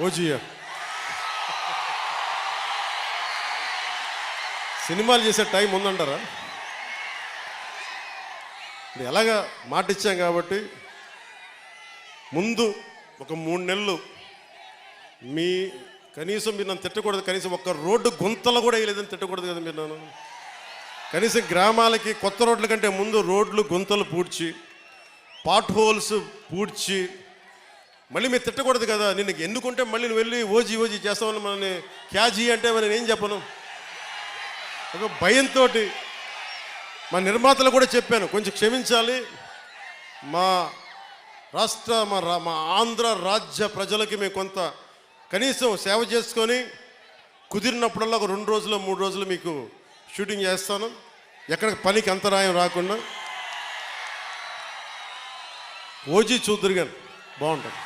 Ojea సినిమాలు చేసే time ఉందంటారా? ఎలాగా మాట ఇచ్చాం కాబట్టి ముందు ఒక 3 నెలలు మీ కనీసం మీరు నన్ను తిట్టకూడదు, కనీసం ఒక్క రోడ్డు గుంతలు కూడా వేయలేదని తిట్టకూడదు కదా మీరు నన్ను. కనీసం గ్రామాలకి కొత్త రోడ్ల కంటే ముందు రోడ్లు గుంతలు పూడ్చి పాట్ హోల్స్ పూడ్చి మళ్ళీ మీరు తిట్టకూడదు కదా. నిన్ను ఎన్నుకుంటే మళ్ళీ నువ్వు వెళ్ళి ఓజీ చేస్తామని మనని క్యాజీ అంటే మరి నేనేం చెప్పను. ఒక భయంతో మా నిర్మాతలు కూడా చెప్పాను, కొంచెం క్షమించాలి, మా రాష్ట్ర మా ఆంధ్ర రాజ్య ప్రజలకి మేము కొంత కనీసం సేవ చేసుకొని కుదిరినప్పుడల్లా ఒక 2 రోజులు 3 రోజులు మీకు షూటింగ్ చేస్తాను, ఎక్కడ పనికి అంతరాయం రాకుండా. ఓజీ చూద్దరు కానీ బాగుంటుంది.